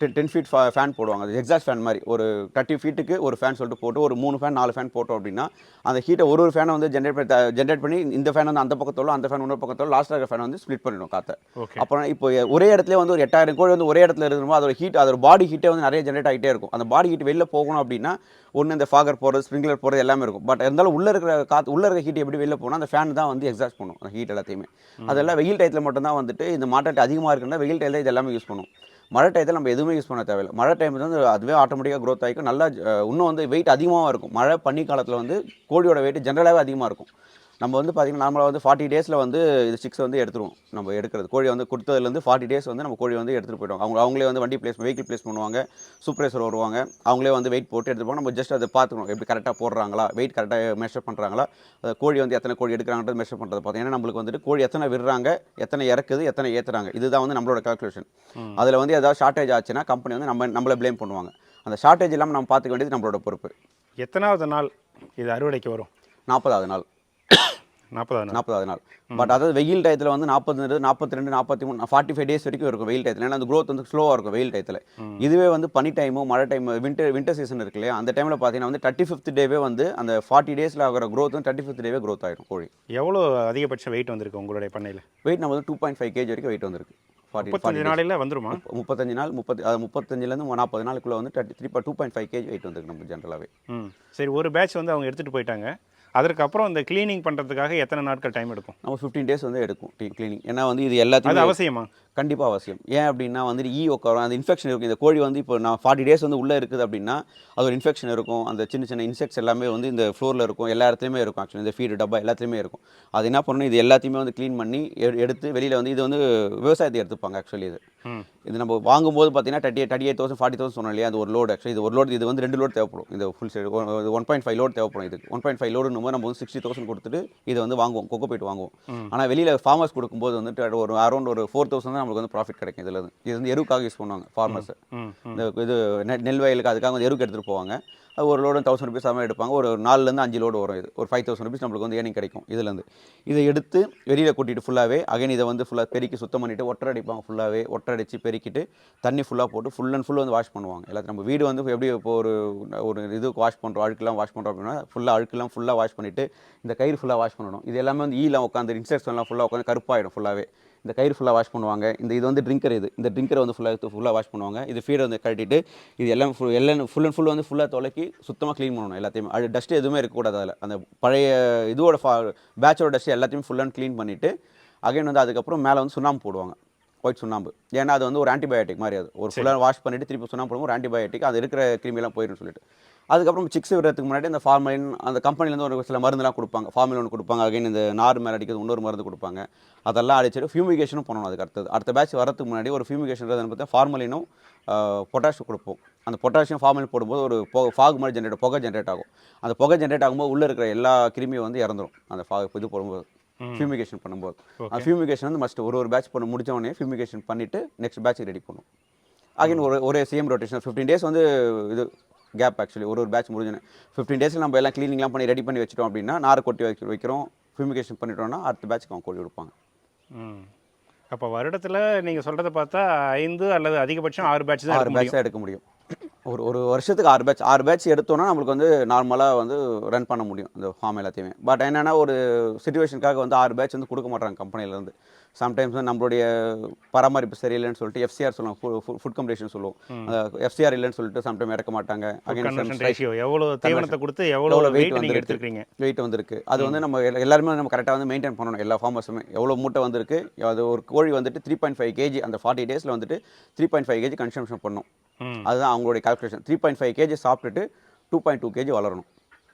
10 ஃபீட் ஃபேன் போடுவாங்க. அது எக்ஸாஸ்ட் ஃபேன் மாதிரி ஒரு 30 ஃபீட்டுக்கு ஒரு ஃபேன் சொல்லிட்டு போட்டு ஒரு 3 ஃபேன் 4 ஃபேன் போட்டோம் அப்படின்னா அந்த ஹீட்டை ஒரு ஃபேனை வந்து ஜென்ரேட் பண்ணி இந்த ஃபேன் வந்து அந்த பக்கத்தோட அந்த ஃபேன் இன்னொரு பக்கத்தோட லாஸ்ட்டாக இருக்கிற ஃபேன் வந்து ஸ்ப்ளிட் பண்ணிடும் காற்றை. அப்புறம் இப்போ ஒரே இடத்துல வந்து ஒரு 8,000 கோழி வந்து ஒரே இடத்துல இருக்கும்போது அதோட பாடி ஹீட்டே வந்து நிறைய ஜென்ரேட் ஆகிட்டே இருக்கும். அந்த பாடி ஹீட் வெளில போகணும் அப்படின்னா ஒன்று இந்த ஃபாகர் போகிறது, ஸ்ப்ரிங்க்லர் போகிறது எல்லாமே இருக்கும். பட் இருந்தாலும் உள்ளே இருக்கிற ஹீட் எப்படி வெளில போனால் அந்த ஃபேன் தான் வந்து எக்ஸாஸ்ட் பண்ணும் அந்த ஹீட் எல்லாத்தையுமே. அதெல்லாம் வெயில் டயத்தில் மட்டும்தான் வந்துட்டு இந்த மார்ட்டாலிட்டி அதிகமாக இருக்குன்னா வெயில் டயத்தில் இது எல்லாமே யூஸ் பண்ணும். மழை டயத்தில் நம்ம எதுவுமே யூஸ் பண்ண தேவையில்லை. மழை டைம் வந்து அதுவே ஆட்டோமேட்டிக்காக க்ரோத் ஆகிக்கும். நல்லா இன்னும் வந்து வெயிட் அதிகமாக இருக்கும். மழை பனி காலத்தில் வந்து கோழியோட வெயிட் ஜென்ரலாகவே அதிகமாக இருக்கும். நம்ம வந்து பார்த்தீங்கன்னா நார்மலாக வந்து 40 டேஸில் வந்து இது சிக்ஸ் வந்து எடுத்துருவோம். நம்ம எடுக்கிறது கோழி வந்து கொடுத்ததுலேருந்து 40 டேஸ் வந்து நம்ம கோழி வந்து எடுத்துகிட்டு போயிடுவோம். அவங்களே வந்து வண்டி வெஹிக்கிள் ப்ளேஸ் பண்ணுவாங்க, சூப்பர்வைசர் வருவாங்க, அவங்களே வந்து வெயிட் போட்டு எடுத்துட்டு போவாங்க. நம்ம ஜஸ்ட் அதை பார்த்துக்கணும், எப்படி கரெக்டாக போடுறாங்களா, வெயிட் கரெக்டாக மெஷர் பண்ணுறாங்களா, கோழி வந்து எத்தனை கோழி எடுக்கிறாங்கன்றது மெஷர் பண்ணுறது பார்த்தோம். ஏன்னா நம்மளுக்கு வந்துட்டு கோழி எத்தனை விடுறாங்க, எத்தனை இறக்குது, எத்தனை ஏற்றுறாங்க, இதுதான் வந்து நம்மளோட கால்குலேஷன். அதில் வந்து ஏதாவது ஷார்ட்டேஜ் ஆச்சுன்னா கம்பெனி வந்து நம்மளை ப்ளேம் பண்ணுவாங்க. அந்த ஷார்ட்டேஜ் இல்லாமல் நம்ம பார்த்துக்க வேண்டியது நம்மளோட பொறுப்பு. எத்தனாவது நாள் இது அறுவடைக்கு வரும்? 40வது நாள். 40வது நாள். பட் அதாவது வெயில் டயத்தில் வந்து 40, 42, 43, 45 டேஸ் வரைக்கும் இருக்கும் வெயில் டயத்தில். ஏன்னா அந்த க்ரோத் வந்து ஸ்லோவாக இருக்கும் வெயில் டயத்தில். இதுவே வந்து பனி டைமோ மழை டைம் வின்டர் சீசன் இருக்கு இல்லையா, அந்த டைமில் பார்த்தீங்கன்னா வந்து 35th டேவே வந்து அந்த 40 டேஸில் ஆகிற க்ரோத் வந்து 35th டேவே க்ரோத் ஆகிடும் கோழி. எவ்வளோ அதிகபட்ச வெயிட் வந்திருக்கு உங்களுடைய பண்ணையில்? வெயிட் நம்ம வந்து 2.5 kg வரைக்கும் வெயிட் வந்திருக்கு. 35 நாளையில் வந்துருமா? 35 நாள் 35லேருந்து 40 நாளுக்குள்ளே வந்து 2.5 kg வெயிட் வந்துருக்கு நம்ம ஜென்ரலாகவே. சரி, ஒரு பேட்ச் வந்து அவங்க எடுத்துகிட்டு போயிட்டாங்க. அதற்கப்புறம் இந்த கிளீனிங் பண்ணுறதுக்காக எத்தனை நாட்கள் டைம் எடுக்கும்? நம்ம 15 டேஸ் வந்து எடுக்கும் கிளீனிங். ஏன்னா வந்து இது எல்லாத்தையும் அது அவசியமா? கண்டிப்பாக அவசியம். ஏன் அப்படின்னா வந்துட்டு உட்காரும், அந்த இன்ஃபெக்ஷன் இருக்கும். இந்த கோழி வந்து இப்போ நான் 40 டேஸ் வந்து உள்ளே இருக்குது அப்படின்னா அது ஒரு இன்ஃபெக்ஷன் இருக்கும். அந்த சின்ன சின்ன இன்செக்ட்ஸ் எல்லாமே வந்து இந்த ஃப்ளோரில் இருக்கும், எல்லா இடத்துலையுமே இருக்கும். ஆக்சுவலி இந்த ஃபீடு டப்பா எல்லாத்துலேயுமே இருக்கும். அது என்ன பண்ணணும், இது எல்லாத்தையுமே வந்து க்ளீன் பண்ணி எடுத்து வெளியில் வந்து இது வந்து விவசாயத்தை எடுத்துப்பாங்க. ஆக்சுவலி இது நம்ம வாங்கும்போது பார்த்தீங்கன்னா 38,000 40,000 சொன்னோம் இல்லையா, அது ஒரு லோடு. ஆக்சுவலி இது ஒரு லோடு, இது வந்து 2 லோடு தேவைப்படும். இந்த ஃபுல் சைடு 1.5 லோடு தேவைப்படும். இதுக்கு 1.5 லோடுன்னு போது நம்ம வந்து 60,000 கொடுத்துட்டு இதை வந்து வாங்குவோம், கொக்கோ போய்ட்டு வாங்குவோம். ஆனால் வெளியில் ஃபார்மர்ஸ் கொடுக்கும்போது வந்துட்டு ஒரு அரௌண்ட் ஒரு 4,000 தான் நம்மளுக்கு வந்து ப்ராஃபிட் கிடைக்கும். இதில் இது வந்து எருவுக்காக யூஸ் பண்ணுவாங்க ஃபார்மர்ஸ். இந்த இது நெல் வயலுக்கு அதுக்காக வந்து எருக்கு எடுத்துகிட்டு போவாங்க. அது ஒரு லோடு 1000 ருபீஸ் மாதிரி எடுப்பாங்க. ஒரு 4லேருந்து 5 லோடு வரும். இது ஒரு 5,000 ருபீஸ் நம்மளுக்கு வந்து ஏர்னிங் கிடைக்கும் இதுலேருந்து. இதை எடுத்து வெளியில் கூட்டிகிட்டு ஃபுல்லாகவே அகைன் இதை வந்து ஃபுல்லாக பெருக்கி சுத்தம் பண்ணிவிட்டு ஒட்டரை அடிப்பாங்க. ஃபுல்லாகவே ஒட்டரை அடித்து பெருக்கிட்டு தண்ணி ஃபுல்லாக போட்டு ஃபுல் அண்ட் ஃபுல் வந்து வாஷ் பண்ணுவாங்க. எல்லாத்தையும் நம்ம வீடு வந்து எப்படி இப்போ ஒரு இதுக்கு வாஷ் பண்ணுறோம், அழுக்கெல்லாம் வாஷ் பண்ணுறோம் அப்படின்னா ஃபுல்லாக வாஷ் பண்ணிவிட்டு இந்த கயிறு ஃபுல்லாக வாஷ் பண்ணணும். இது எல்லாமே வந்து ஈலாம் உட்காந்து இன்செக்ட்ஸ்லாம் ஃபுல்லாக உட்காந்து கருப்பாயிடும். ஃபுல்லாகவே இந்த கயிறு ஃபுல்லாக வாஷ் பண்ணுவாங்க. இது வந்து ட்ரிங்கர், இந்த ட்ரிங்கரை வந்து ஃபுல்லாக வாஷ் பண்ணுவாங்க. இது ஃபீடை வந்து கட்டிட்டு இது எல்லாம் ஃபுல் அண்ட் ஃபுல் வந்து ஃபுல்லாக தொலைக்கி சுத்தமாக க்ளீன் பண்ணணும் எல்லாத்தையுமே. அது டஸ்ட் எதுவுமே இருக்கக்கூடாது. அதில் அந்த பழைய இதோட பேட்சோட டஸ்ட் எல்லாத்தையும் ஃபுல் அண்ட் க்ளீன் பண்ணிவிட்டு அகைன் வந்து அதுக்கப்புறம் மேலே வந்து சுண்ணாம்பு போடுவாங்க, ஒயிட் சுண்ணாம்பு. ஏன்னா அது வந்து ஒரு ஆன்டிபயோட்டிக் மாதிரி. அது ஒரு ஃபுல்லாக வாஷ் பண்ணிவிட்டு திருப்பி சுண்ணாம்பு போடும்போது ஒரு ஆன்டிபயோட்டிக், அது இருக்கிற கிருமியெல்லாம் போயிடும்னு சொல்லிட்டு. அதுக்கப்புறம் சிக்ஸ் விடுறதுக்கு முன்னாடி இந்த ஃபார்மலின் அந்த கம்பெனிலேருந்து ஒரு சில மருந்துலாம் கொடுப்பாங்க. ஃபார்மலின் ஒன்று கொடுப்பாங்க, அகைன் இந்த நார் மேலே அடிக்கிறது இன்னொரு மருந்து கொடுப்பாங்க. அதெல்லாம் அடிச்சுட்டு ஃபியூமிகேஷனும் பண்ணணும். அதுக்கு அடுத்த பேட்ச் வரதுக்கு முன்னாடி ஒரு ஃபியூமிகேஷன் பார்த்தா ஃபார்மலினும் பொட்டாஷியம் கொடுப்போம். அந்த பொட்டாஷியம் ஃபார்மலின் போடும்போது ஒரு ஃபாக் மாதிரி புகை ஜென்ரேட் ஆகும். அந்த புகை ஜென்ரேட் ஆகும்போது உள்ளே இருக்கிற எல்லா கிருமியும் வந்து இறந்துடும் அந்த இது போடும்போது, ஃபியூமிகேஷன் பண்ணும்போது. அந்த ஃபியூமிகேஷன் வந்து மஸ்ட் ஒரு பேட்ச் பண்ண முடிச்ச உடனே ஃபியூமிகேஷன் பண்ணிவிட்டு நெக்ஸ்ட் பேட்ச் ரெடி பண்ணுவோம். அகைன் ஒரு சேம் ரொட்டேஷன் 15 டேஸ் வந்து இது கேப். ஆக்சுவலி ஒரு பேட்ச் முடிஞ்சுன்னு 15 டேஸில் நம்ம எல்லாம் க்ளீனிங்லாம் பண்ணி ரெடி பண்ணி வச்சிட்டோம் அப்படின்னா நார் கொட்டி வைக்கிறோம், ஃபியூமிகேஷன் பண்ணிட்டோம்னா அடுத்த பேட்ச்க்கு அவங்க கோழி கொடுப்பாங்க. அப்போ வருடத்தில் நீங்கள் சொல்கிறத பார்த்தா 5 அல்லது அதிகபட்சம் 6 பேட்ச் தான் 6 பேட்ச் தான் எடுக்க முடியும். ஒரு வருஷத்துக்கு 6 பேட்ச் எடுத்தோன்னா நம்மளுக்கு வந்து நார்மலாக வந்து ரன் பண்ண முடியும் இந்த ஃபார்ம் எல்லாத்தையுமே. பட் என்னென்னா ஒரு சிச்சுவேஷனுக்காக வந்து 6 பேட்ச் வந்து கொடுக்க மாட்டாங்க கம்பெனிலேருந்து. சம்டைம்ஸ் வந்து நம்மளுடைய பராமரிப்பு சரியில்லைன்னு சொல்லிட்டு FCR சொல்லுவோம், ஃபுட் கம்ப்ளீஷன் சொல்லுவோம். FCR இல்லைன்னு சொல்லிட்டு சம்டைம் இறக்க மாட்டாங்க. எவ்வளோ தீவனத்தை கொடுத்து எவ்வளோ வெயிட் வந்து எடுத்துருக்கீங்க, வெயிட் வந்திருக்கு. அது வந்து நம்ம எல்லாருமே நம்ம கரெக்டாக வந்து மெயின்டைன் பண்ணணும். எல்லா ஃபார்மர்ஸுமே எவ்வளோ மூட்டை வந்திருக்கு. அது ஒரு கோழி வந்துட்டு 3.5 kg அந்த 40 டேஸில் வந்துட்டு 3.5 kg கன்சம்ஷன் பண்ணணும். அதுதான் அவங்களுடைய கால்குலேஷன். 3.5 kg சாப்பிட்டுட்டு 2.2 kg வளரணும்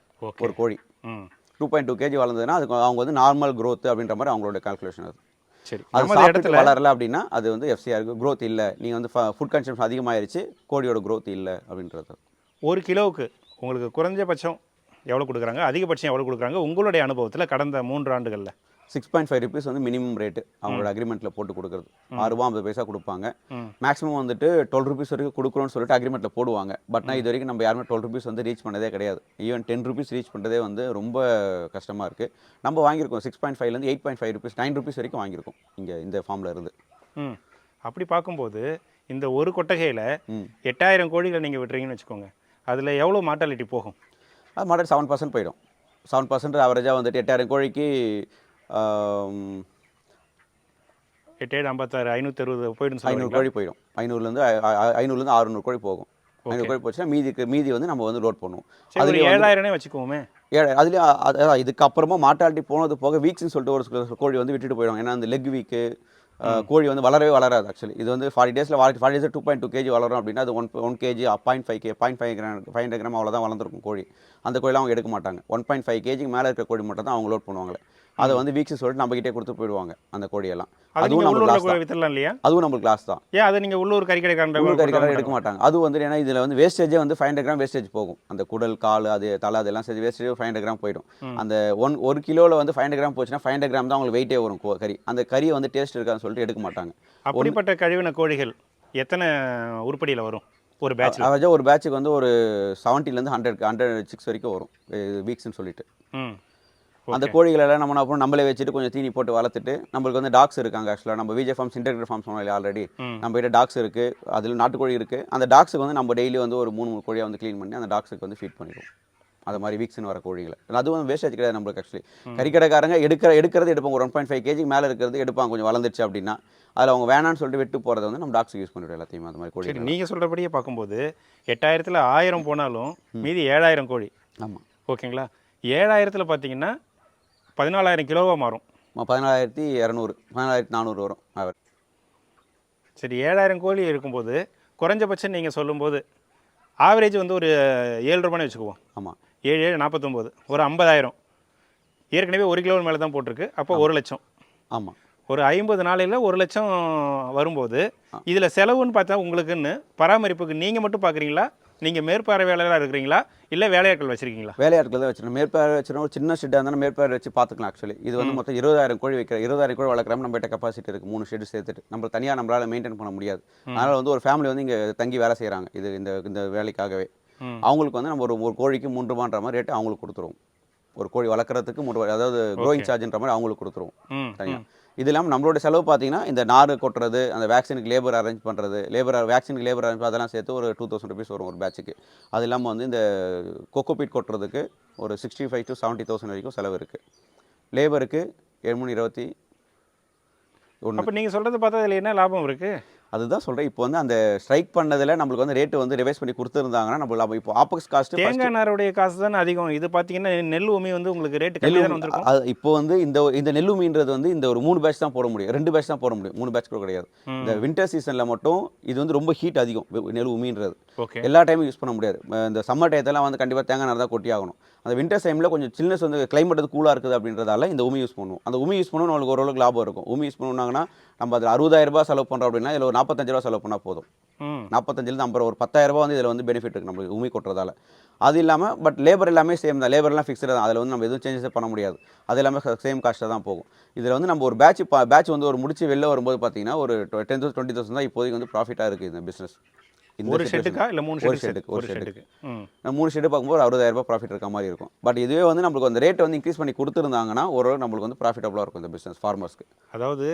ஒரு கோழி. 2.2 kg வளர்ந்ததுன்னா அதுக்கு அவங்க வந்து நார்மல் க்ரோத் அப்படின்ற மாதிரி அவங்களோட கால்குலேஷன். அது சரி, அது சாப்பிட்டு வளரல அப்படின்னா அது வந்து FCR க்ரோத் இல்லை, நீங்கள் வந்து ஃபுட் கன்சம்ஷன் அதிகமாகிருச்சு, கோழியோட க்ரோத் இல்லை அப்படின்றது. ஒரு கிலோவுக்கு உங்களுக்கு குறைஞ்சபட்சம் எவ்வளோ கொடுக்குறாங்க, அதிகபட்சம் எவ்வளோ கொடுக்குறாங்க உங்களுடைய அனுபவத்தில் கடந்த 3 ஆண்டுகளில்? 6.5 ருபீஸ் வந்து மினிமம் ரேட்டு அவங்களோட அக்ரிமெண்ட்டில் போட்டு கொடுக்குறது. 6 ரூபா 50 பைசா கொடுப்பாங்க. மேக்ஸிமம் வந்துட்டு 12 ருபீஸ் வரைக்கும் கொடுக்குறோன்னு சொல்லிட்டு அக்ரிமெண்ட்டில் போடுவாங்க. பட் நான் இது வரைக்கும் நம்ம யாருமே 12 ருபீஸ் வந்து ரீச் பண்ணதே கிடையாது. ஈவன் 10 ருபீஸ் ரீச் பண்ணுறதே வந்து ரொம்ப கஷ்டமாக இருக்குது. நம்ம வாங்கியிருக்கோம் 6.5லேருந்து 8.5 ருபீஸ் 9 ருபீஸ் வரைக்கும் வாங்கியிருக்கோம் இங்கே இந்த ஃபார்மில் இருந்து. அப்படி பார்க்கும்போது இந்த ஒரு கொட்டகையில் 8000 கோழிகளை நீங்கள் விட்டுறீங்கன்னு வச்சுக்கோங்க, அதில் எவ்வளோ மார்ட்டாலிட்டி போகும்? அது மார்ட்டாலிட்டி 7% போயிடும். 7% ஆவரேஜாக வந்துட்டு 8000 கோழிக்கு 8 56 560 போயிடும். 500 கோழி போயிடும். 500லேருந்து 600 கோழி போகும். 500 கோழி போச்சுன்னா மீதி வந்து நம்ம வந்து லோட் பண்ணுவோம். அதில் 7000 வச்சுக்குவோமே. அதுலேயும் இதுக்கப்புறமா மார்ட்டாலிட்டி போனது போக வீக்ஸ்ன்னு சொல்லிட்டு ஒரு சில கோழி வந்து விட்டுட்டு போயிடும். ஏன்னா அந்த லெக் வீக்கு கோழி வந்து வளரவே வளராது ஆக்சுவலி. இது வந்து 40 டேஸில் 40 டேஸில் 2.2 கேஜி வளரும் அப்படின்னா அது 1 கேஜி 0.5 கிராம் 500 கிராம் அவ்வளோதான் வளர்ந்துருக்கும் கோழி. அந்த கோழிலாம் அவங்க எடுக்க மாட்டாங்க. 1.5 கேஜிக்கு மேலே இருக்க கோழி மட்டும் தான் அவங்க லோட் பண்ணுவாங்களே. அதை வந்து வீக்ஸ் சொல்லிட்டு நம்மகிட்டே கொடுத்து போயிடுவாங்க அந்த கோழியெல்லாம். அதுவும் நம்ம கிளாஸ் தான். வித்தரலாம் இல்லையா? அதுவும் நம்ம கிளாஸ் தான். ஏன் அதை நீங்கள் உள்ளூர் கறிக்கடைக்காரங்க எடுக்க மாட்டாங்க. அது வந்து ஏன்னா இதில் வந்து வேஸ்டேஜே வந்து 500 கிராம் வேஸ்டேஜ் போகும். அந்த குடல் கால் அது தலை அதெல்லாம் சேர்த்து வேஸ்டேஜ் 500 கிராம் போயிடும். அந்த 1 கிலோவில் வந்து 500 கிராம் போச்சுன்னா 500 கிராம் தான் அவங்களுக்கு வெயிட்டே வரும் கறி. அந்த கறி வந்து டேஸ்ட் இருக்காதுன்னு சொல்லிட்டு எடுக்க மாட்டாங்க. அப்படிப்பட்ட கழிவின கோழிகள் எத்தனை உருப்படியில் வரும் ஒரு பேட்ச்? அதாவது ஒரு பேட்சுக்கு வந்து ஒரு 70லேருந்து 100 சிக்ஸ் வரைக்கும் வரும் வீக்ஸ்ன்னு சொல்லிட்டு. அந்த கோழிகளெல்லாம் நம்ம அப்புறம் நம்மளே வச்சுட்டு கொஞ்சம் தீனி போட்டு வளர்த்துட்டு, நம்மளுக்கு வந்து டாக்ஸ் இருக்காங்க ஆக்சுவலாக. நம்ம விஜய் ஃபார்ம்ஸ் இன்டெகிரேட் ஃபார்ம்ஸ் சொன்னோம் ஆல்ரெடி. நம்ம கிட்ட டாக்ஸ் இருக்குது, அதில் நாட்டுக்கோழி இருக்குது. அந்த டாக்ஸுக்கு வந்து நம்ம டெய்லி வந்து ஒரு 3 கோழியாக வந்து க்ளீன் பண்ணி அந்த டாக்ஸுக்கு வந்து ஃபீட் பண்ணிடுவோம். அது மாதிரி வீக்ஸ்னு வர கோழிகளை. அதுவும் வேஸ்டேஜ் கிடையாது நம்மளுக்கு ஆக்சுவலி. கறிக்கடைக்காரங்க எடுக்கிறது எடுப்பாங்க. ஒரு 1.5 கேஜிக்கு மேலே இருக்கிறது எடுப்பாங்க கொஞ்சம் வளர்ந்துச்சு அப்படின்னா. அதில் அவங்க வேணான்னு சொல்லிட்டு விட்டு போகிறத வந்து நம்ம டாக்ஸுக்கு யூஸ் பண்ணிவிடுவோம் எல்லாத்தையும். அது மாதிரி கோழி நீங்கள் சொல்கிறபடியே பார்க்கும்போது 8000ல் 1000 போனாலும் மீதி 7000 கோழி. ஆமாம், ஓகேங்களா? 7000ல் பார்த்தீங்கன்னா 14000 கிலோவாக மாறும். 14200 14400 வரும். சரி, 7000 கோழி இருக்கும்போது குறைஞ்சபட்சம் நீங்கள் சொல்லும்போது ஆவரேஜ் வந்து ஒரு 7 ரூபான்னு வச்சுக்குவோம். ஆமாம், 7 7 49 ஒரு 50000. ஏற்கனவே 1 கிலோ மேலே தான் போட்டிருக்கு. அப்போ 1 லட்சம். ஆமாம், ஒரு 50 நாளையில் 1 லட்சம் வரும்போது இதில் செலவுன்னு பார்த்தா உங்களுக்குன்னு பராமரிப்புக்கு நீங்கள் மட்டும் பார்க்குறீங்களா, நீங்கள் மேற்பார்வையாளராக இருக்கிறீங்களா, இல்லை வேலையாட்கள் வச்சுருக்கீங்களா? வேலையாட்கள் தான் வச்சிருக்கோம். மேற்பார்வை வச்சிருக்கோம். ஒரு சின்ன ஷெட்டாக இருந்தாலும் மேற்பார்வை வச்சு பார்த்துக்கலாம் ஆக்சுவலி. இது வந்து மொத்தம் 20000 கோழி வைக்கிற 20000 கோழி வளர்க்குறாம நம்மகிட்ட கெப்பாசிட்டி இருக்குது. 3 ஷெட்டு சேர்த்துட்டு நம்ம தனியாக நம்மளால் மெயின்டைன் பண்ண முடியாது. அதனால் வந்து ஒரு ஃபேமிலி வந்து இங்கே தங்கி வேலை செய்கிறாங்க இது இந்த வேலைக்காகவே. அவங்களுக்கு வந்து நம்ம ஒரு கோழிக்கு 3 ரூபான்ற மாதிரி ரேட்டு அவங்களுக்கு கொடுத்துருவோம். ஒரு கோழி வளர்க்குறதுக்கு 3 ரூபாய், அதாவது க்ரோயிங் சார்ஜ்ன்ற மாதிரி அவங்களுக்கு கொடுத்துருவோம் தனியாக. இது இல்லாமல் நம்மளோட செலவு பார்த்தீங்கன்னா இந்த நாறு கொட்டுறது, அந்த வேக்சினுக்கு லேபர் அரேஞ்ச் பண்ணுறது, வேக்சினுக்கு லேபர் அரேஞ்ச் அதெல்லாம் சேர்த்து ஒரு 2000 ருபீஸ் வரும் ஒரு பேட்சுக்கு. அது இல்லாமல் வந்து இந்த கொக்கோபீட் கொட்டுறதுக்கு ஒரு 65 to 70,000 வரைக்கும் செலவு இருக்குது. லேபருக்கு 7 3 அப்போ நீங்கள் சொல்கிறது பார்த்தா அதில் என்ன லாபம் இருக்குது? அதுதான் சொல்கிறேன். இப்போ வந்து அந்த ஸ்ட்ரைக் பண்ணதில் நம்மளுக்கு வந்து ரேட்டு வந்து ரிவைஸ் பண்ணி கொடுத்துருந்தாங்கன்னா நம்ம லாபம். இப்போ ஆப்பக்ஸ் காஸ்ட்டு தேங்காய் நாருடைய காசு தானே அதிகம். இது பார்த்தீங்கன்னா நெல் உமி வந்து உங்களுக்கு ரேட்டு கம்மி தானே வந்திருக்கும். இப்போ வந்து இந்த நெல் உமின்றது வந்து இந்த ஒரு 3 பேட்ச் தான் போட முடியும், 2 பேட்ச் தான் போட முடியும், 3 பேட்ச் கூட கிடையாது. இந்த வின்டர் சீசனில் மட்டும் இது வந்து ரொம்ப ஹீட் அதிகம் நெல் உமின்றது. எல்லா டைமும் யூஸ் பண்ண முடியாது. இந்த சம்மர் டயத்தெல்லாம் வந்து கண்டிப்பாக தேங்காய் நார் தான் கொட்டி ஆகணும். அந்த வின்டர் டைமில் கொஞ்சம் சில்னஸ் வந்து கிளைமேட் வந்து கூலாக இருக்குது அப்படின்றதால இந்த உமி யூஸ் பண்ணுவோம். அந்த உமி யூஸ் பண்ணணும் நம்மளுக்கு ஓரளவுக்கு லாபம் இருக்கும். உமி யூஸ் பண்ணுனாங்கன்னா நம்ம அதில் 60,000 ரூபாய் செலவு பண்ணுறோம் அப்படின்னா இதில் ஒரு 45 ரூபா செலவு பண்ணால் போதும். 45லேருந்து 50 ஒரு 10,000 ரூபாய் வந்து இதில் வந்து பெனிஃபிட் இருக்குது நம்மளுக்கு உமி கொட்டுறதால. அது இல்லாமல் பட் லேபர் எல்லாமே சேம் தான். லேபர்லாம் ஃபிக்ஸ்டு தான். அதில் வந்து நம்ம எதுவும் சேஞ்சஸ் பண்ண முடியாது. அது எல்லாமே சேம் காஸ்ட்டாக தான் போகும். இதில் வந்து நம்ம ஒரு பேட்ச் வந்து ஒரு முடிச்சு வெளில வரும்போது பார்த்தீங்கன்னா ஒரு 10,000 20,000 தான் இப்போதைக்கு வந்து ப்ராஃபிட்டாக இருக்குது இந்த பிஸ்னஸ். ஒரு ஷெட்டுக்கா இல்லை 3 ஷெட்டுக்கு 3 ஷெட்டு பார்க்கும்போது 60,000 ரூபாய் ப்ராஃபிட் இருக்க மாதிரி இருக்கும். பட் இதுவே வந்து நம்மளுக்கு அந்த ரேட்டை வந்து இன்க்ரீஸ் பண்ணி கொடுத்துருந்தாங்கன்னா ஓரளவு நம்மளுக்கு வந்து ப்ராஃபிட்டபுளாக இருக்கும் இந்த பிஸ்னஸ் ஃபார்மர்ஸ்க்கு. அதாவது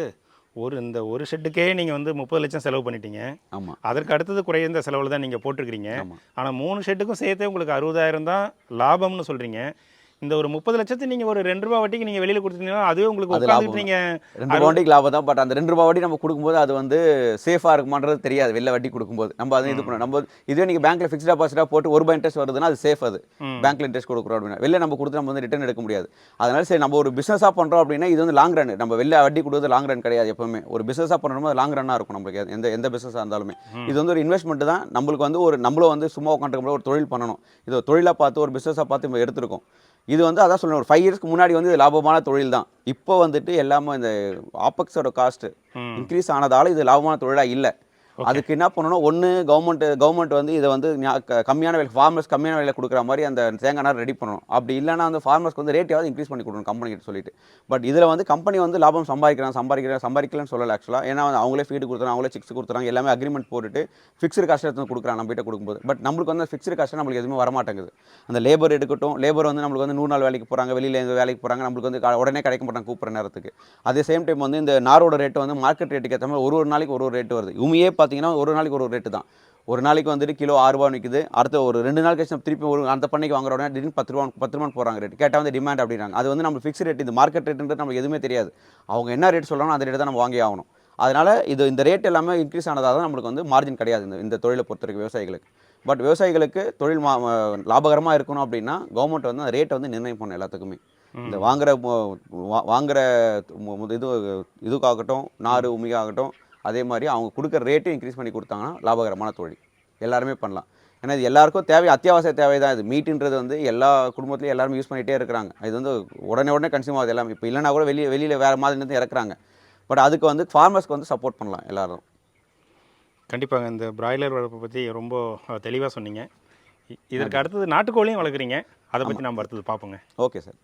ஒரு ஷெட்டுக்கே நீங்கள் வந்து 30 லட்சம் செலவு பண்ணிட்டீங்க. ஆமாம், அதற்கு அடுத்தது குறைந்த செலவில் தான் நீங்கள் போட்டிருக்கிறீங்க. ஆனால் 3 ஷெட்டுக்கும் சேர்த்தே உங்களுக்கு 60,000 தான் லாபம்னு சொல்கிறீங்க. இந்த ஒரு 30 லட்சத்தை நீங்கள் ஒரு 2 ரூபா வட்டிக்கு நீங்கள் வெளியில் கொடுத்துட்டீங்கன்னா அதுவே உங்களுக்கு உட்காந்துட்டு நீங்கள் 2 ரூபா வட்டிக்கு லாபம் தான். பட் அந்த 2 ரூபா வட்டி நம்ம கொடுக்கும்போது அது வந்து சேஃபாக இருக்குமான்றது தெரியாது. வெளில வட்டி கொடுக்கும்போது நம்ம அதை இது பண்ணணும். நம்ம இதுவே நீங்கள் பேங்க்கில் ஃபிக்ஸ்ட் டெபாசிட்டாக போட்டு 1 ரூபாய் இன்ட்ரெஸ்ட் வருதுன்னா அது சேஃப். அது பேங்க்கில் இன்ட்ரெஸ்ட் கொடுக்குறோம் அப்படின்னா வெளில நம்ம கொடுத்து நம்ம வந்து ரிட்டர்ன் எடுக்க முடியாது. அதனால சரி நம்ம ஒரு பிஸ்னஸாக பண்ணுறோம் அப்படின்னா இது வந்து லாங் ரன். நம்ம வெளில வட்டி கொடுக்குறது லாங் ரன் கிடையாது. எப்பவுமே ஒரு பிஸ்னஸாக பண்ணுறோம் அது லாங் ரன்னாக இருக்கும் நம்மளுக்கு எந்த பிஸ்னஸாக இருந்தாலுமே. இது வந்து ஒரு இன்வெஸ்ட்மெண்ட் தான். நம்மளுக்கு வந்து நம்மளும் வந்து சும்மா உட்காந்துருக்க ஒரு தொழில் பண்ணணும். இது ஒரு தொழிலாக பார்த்து ஒரு பிஸ்னஸாக பார்த்து நம்ம எடுத்துருக்கோம். இது வந்து அதான் சொல்லணும், ஒரு 5 இயர்ஸ்க்கு முன்னாடி வந்து இது லாபமான தொழில் தான். இப்போ வந்துட்டு எல்லாமே இந்த ஆப்பக்ஸோட காஸ்ட் இன்க்ரீஸ் ஆனதால இது லாபமான தொழிலாக இல்லை. அதுக்கு என்ன பண்ணணும், ஒன்று கவர்மெண்ட் வந்து இதை வந்து கம்மியான விலை ஃபார்மர்ஸ் கம்மியான விலையில் கொடுக்குற மாதிரி அந்த தேங்காய் நார் ரெடி பண்ணணும். அப்படி இல்லைனா அந்த ஃபார்மர்ஸ்க்கு வந்து ரேட்டையாவது இன்க்ரீஸ் பண்ணி கொடுக்கணும் கம்பெனிகிட்ட சொல்லிட்டு. பட் இதில் வந்து கம்பெனி வந்து லாபம் சம்பாதிக்கலன்னு சொல்லலை ஆக்சுவலாக. ஏன்னா அவங்களே ஃபீடு கொடுத்துறாங்க, அவங்களே சிக்ஸ் கொடுத்துறாங்க, எல்லாமே அக்ரிமெண்ட் போட்டுட்டு ஃபிக்ஸ்டு காஸ்ட் எடுத்து கொடுக்குறாங்க நம்ம கிட்ட கொடுக்கும்போது. பட் நம்மளுக்கு வந்து ஃபிக்ஸ்டு காஸ்ட் நம்மளுக்கு எதுவுமே வரமாட்டேங்குது. அந்த லேபர் எடுக்கட்டும், லேபர் வந்து நம்மளுக்கு வந்து 100 நாள் வேலைக்கு போகிறாங்க, வெளியில் எங்கள் வேலைக்கு போகிறாங்க, நம்மளுக்கு வந்து உடனே கிடைக்க மாட்டாங்க கூப்பிட்ற நேரத்துக்கு. அதே சேம் டைம் வந்து இந்த நாரோட ரேட்டு வந்து மார்க்கெட் ரேட்டுக்கு ஏற்ற மாதிரி ஒரு நாளைக்கு ஒரு ரேட்டு வருது. உண்மையே பார்த்தீங்கன்னா ஒரு நாளைக்கு ஒரு ரேட்டு தான். ஒரு நாளைக்கு வந்துட்டு கிலோ 6 ரூபா நிற்குது. அடுத்த ஒரு 2 நாள் கழிச்சு திருப்பி அந்த பண்ணைக்கு வாங்குற உடனே திடீர்னு 10 ரூபா போகிறாங்க ரேட். கேட்டால் வந்து டிமாண்ட் அப்படிங்கிறாங்க. அது வந்து நம்ம ஃபிக்ஸ் ரேட். இந்த மார்க்கெட் ரேட்டுன்றது நமக்கு எதுவுமே தெரியாது. அவங்க என்ன ரேட் சொல்கிறாங்களோ அந்த ரேட்டு தான் நம்ம வாங்கி ஆகணும். அதனால் இந்த ரேட் எல்லாமே இன்க்ரீஸ் ஆனதாக தான் நம்மளுக்கு வந்து மார்ஜின் கிடையாது இந்த தொழிலை பொறுத்தவரைக்கும் விவசாயிகளுக்கு. பட் விவசாயிகளுக்கு தொழில் லாபகரமாக இருக்கணும் அப்படின்னா கவர்மெண்ட் வந்து அந்த ரேட்டை வந்து நிர்ணயம் பண்ணணும் எல்லாத்துக்குமே. இந்த வாங்குற இதுக்காகட்டும் நார் உமிக்காகட்டும் அதே மாதிரி அவங்க கொடுக்குற ரேட்டும் இன்க்ரீஸ் பண்ணி கொடுத்தாங்கன்னா லாபகரமான தொழில் எல்லாருமே பண்ணலாம். ஏன்னா இது எல்லாருக்கும் அத்தியாவசிய தேவை தான். இது மீட்டுன்றது வந்து எல்லா குடும்பத்துலையும் எல்லாருமே யூஸ் பண்ணிகிட்டே இருக்கிறாங்க. இது வந்து உடனே கன்சியூம் ஆகுது எல்லாமே. இப்போ இல்லைனா கூட வெளியில் வேறு மாதிரி இருந்து இறக்குறாங்க. பட் அதுக்கு வந்து ஃபார்மர்ஸ்க்கு வந்து சப்போர்ட் பண்ணலாம் எல்லாரும். கண்டிப்பாங்க. இந்த பிராய்லர் வளர்ப்பை பற்றி ரொம்ப தெளிவாக சொன்னீங்க. இதற்கு அடுத்தது நாட்டுக்கோழியும் வளர்க்குறீங்க, அதை பற்றி நம்ம அடுத்தது பார்ப்போங்க. Okay sir.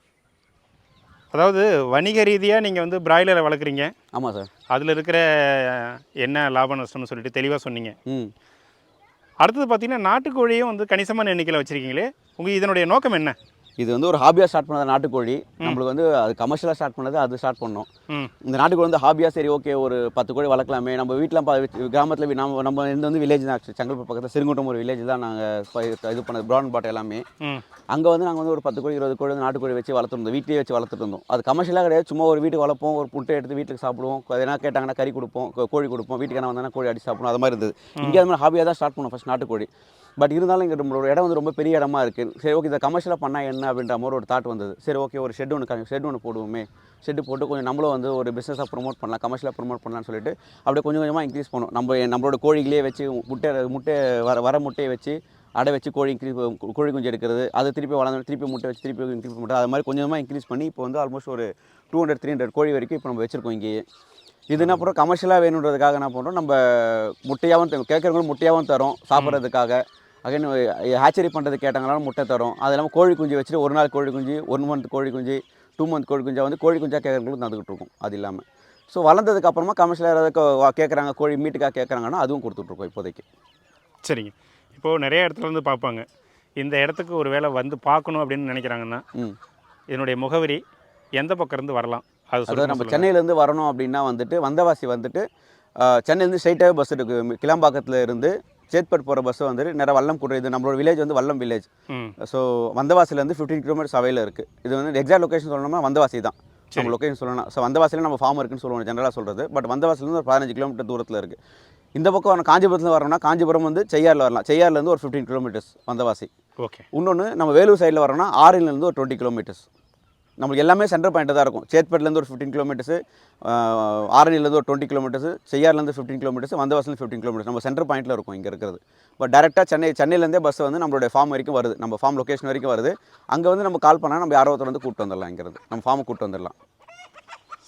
அதாவது வணிக ரீதியாக நீங்கள் வந்து பிராய்லரை வளர்க்குறீங்க. ஆமாம் சார். அதில் இருக்கிற என்ன லாப நஷ்டம்னு சொல்லிட்டு தெளிவாக சொன்னீங்க. அடுத்தது பார்த்தீங்கன்னா நாட்டுக்கோழியும் வந்து கணிசமான எண்ணிக்கையில் வச்சுருக்கீங்களே, இதனுடைய நோக்கம் என்ன? இது வந்து ஒரு ஹாபியாக ஸ்டார்ட் பண்ணது நாட்டுக்கோழி. நம்மளுக்கு வந்து அது கமர்ஷியலாக ஸ்டார்ட் பண்ணது அது ஸ்டார்ட் பண்ணோம். இந்த நாட்டுக்கோழி வந்து ஹாபியாக சரி ஓகே ஒரு 10 கோழி வளர்க்கலாமே. நம்ம வீட்டில் கிராமத்தில் நம்ம இருந்து வந்து வில்லேஜ் தான், செங்கல்பட்டு பக்கத்தில் சிறுங்குன்றம் ஒரு வில்லேஜ் தான் நாங்கள் இது பண்ணது ப்ரௌன் பாட் எல்லாமே. அங்கே வந்து நாங்கள் வந்து ஒரு 10 கோழி 20 கோழி வந்து நாட்டுக்கோழி வச்சு வளர்த்துருந்தோம், வீட்டிலேயே வச்சு வளர்த்துட்டு இருந்தோம். அது கமர்ஷியலாக கிடையாது, சும்மா ஒரு வீட்டுக்கு வளர்ப்போம், ஒரு முட்டை எடுத்து வீட்டுக்கு சாப்பிடுவோம், எதனா கேட்டாங்கன்னா கறி கொடுப்போம், கோழி கொடுப்போம், வீட்டுக்கான வந்தாங்கன்னா கோழி அடிச்சு சாப்பிடுவோம், அது மாதிரி இருந்தது. இங்கே அது மாதிரி ஹாபியாக தான் ஸ்டார்ட் பண்ணோம் ஃபஸ்ட் நாட்டுக்கோழி. பட் இருந்தாலும் இங்கே நம்மளோட இடம் வந்து ரொம்ப பெரிய இடமா இருக்குது. சரி ஓகே இதை கமர்ஷியலாக பண்ணால் என்ன அப்படின்ற மாதிரி ஒரு தாட் வந்தது. சரி ஓகே ஒரு ஷெட் ஒன்று போடுவோமே, ஷெட்டு போட்டு கொஞ்சம் நம்மளும் வந்து ஒரு பிஸ்னஸாக ப்ரொமோட் பண்ணலாம், கமர்ஷியலாக ப்ரொமோட் பண்ணலாம்னு சொல்லிட்டு அப்படியே கொஞ்சமாக இன்க்ரீஸ் பண்ணோம். நம்மளோட கோழிகளே வச்சு முட்டை வர முட்டையை வச்சு அடை வச்சு கோழி குஞ்சு எடுக்கிறது, அது திருப்பி வளர்ந்து திருப்பி முட்டை வச்சு திருப்பி இன்க்ரீஸ் பண்ணுறது, அது மாதிரி கொஞ்சமாக இன்க்ரீஸ் பண்ணி இப்போ வந்து ஆல்மோஸ்ட் ஒரு 200-300 கோழி வரைக்கும் இப்போ நம்ம வச்சுருக்கோம் இங்கேயே. இது என்ன அப்புறம் கமர்ஷியலாக வேணுன்றதுக்காக என்ன பண்ணுறோம், நம்ம முட்டையாகவும் கேட்குறவங்களும் முட்டையாகவும் தரோம் சாப்பிட்றதுக்காக. அகைன் ஹேச்சரி பண்ணுறது கேட்டாங்களாலும் முட்டை தரோம். அது இல்லாமல் கோழி குஞ்சு வச்சுட்டு ஒரு நாள் கோழி குஞ்சு, 1 மந்த் கோழி குஞ்சு, 2 மந்த் கோழி குஞ்சா வந்து கோழி குஞ்சாக கேட்குறவங்களும் தந்துக்கிட்டு இருக்கோம். அது இல்லாமல் ஸோ வளர்ந்ததுக்கப்புறமா கமர்ஷியலாக யாராவது கேட்குறாங்க கோழி மீட்டுக்காக கேட்குறாங்கன்னா அதுவும் கொடுத்துட்ருக்கோம் இப்போதைக்கு. சரிங்க. இப்போது நிறைய இடத்துல வந்து பார்ப்பாங்க, இந்த இடத்துக்கு ஒரு வேளை வந்து பார்க்கணும் அப்படின்னு நினைக்கிறாங்கன்னா இதனுடைய முகவரி எந்த பக்கம் இருந்து வரலாம்? அதாவது நம்ம சென்னையிலேருந்து வரணும் அப்படின்னா வந்துட்டு வந்தவாசி வந்துட்டு சென்னையிலேருந்து ஸ்ட்ரைட்டாகவே பஸ் இருக்குது. கிளம்பாக்கத்தில் இருந்து சேத்பட் போகிற பஸ் வந்துட்டு நேராக வல்லம் கூடுற, இது நம்மளோட வில்லேஜ் வந்து வல்லம் வில்லேஜ். ஸோ வந்தவாசிலேருந்து 15 கிலோமீட்டர்ஸ் அவையில் இருக்குது. இது வந்து எக்ஸாக்ட் லொக்கேஷன் சொல்லணும்னா வந்தவாசி தான் நம்ம லொக்கேஷன் சொல்லணும். ஸோ வந்தவாசியில் நம்ம ஃபார்ம் இருக்குன்னு சொல்லுவோம் ஜென்ரலாக சொல்கிறது. பட் வந்தவாசிலேருந்து ஒரு 15 கிலோமீட்டர் தூரத்தில் இருக்குது. இந்த பக்கம் வரணும் காஞ்சிபுரத்தில் வரணும்னா காஞ்சிபுரம் வந்து செய்யாரில் வரலாம். செய்யார்லேருந்து ஒரு 15 கிலோமீட்டர்ஸ் வந்தவாசி. ஓகே. இன்னொன்று நம்ம வேலூர் சைடில் வரோம்னா ஆரிலேருந்து ஒரு 20 கிலோமீட்டர்ஸ். நம்மளுக்கு எல்லாமே சென்டர் பாயிண்ட்டு தான் இருக்கும். சேத்பட்லேருந்து ஒரு 15 கிலோமீட்டர்ஸு, ஆரணிலேருந்து ஒரு 20 கிலோமீட்டர்ஸு, செய்யார்லேருந்து 15 கிலோமீட்டர்ஸ், வந்தவாசிலேருந்து 15 கிலோமீட்டர்ஸ் நம்ம சென்டர் பாயிண்ட்டில் இருக்கும் இங்கே இருக்கிறது. பட் டேரெக்டாக சென்னையிலேருந்தே பஸ் வந்து நம்மளுடைய ஃபார்ம் வரைக்கும் வருது, நம்ம ஃபார்ம் லொக்கேஷன் வரைக்கும் வருது. அங்கே வந்து நம்ம கால் பண்ணால் நம்ம யாரோ ஒருத்தர் வந்து கூப்பிட்டு வந்துடலாம், இங்கிறது நம்ம ஃபார்முக்கு கூப்பிட்டு வந்துடலாம்.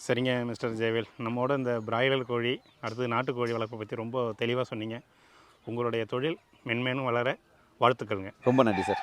சரிங்க மிஸ்டர் ஜெயவேல், நம்மோட இந்த பிராய்லர் கோழி அடுத்தது நாட்டுக்கோழி வளர்ப்பை பற்றி ரொம்ப தெளிவாக சொன்னீங்க. உங்களுடைய தொழில் மென்மேலும் வளர வாழ்த்துக்கள்ங்க. ரொம்ப நன்றி சார்.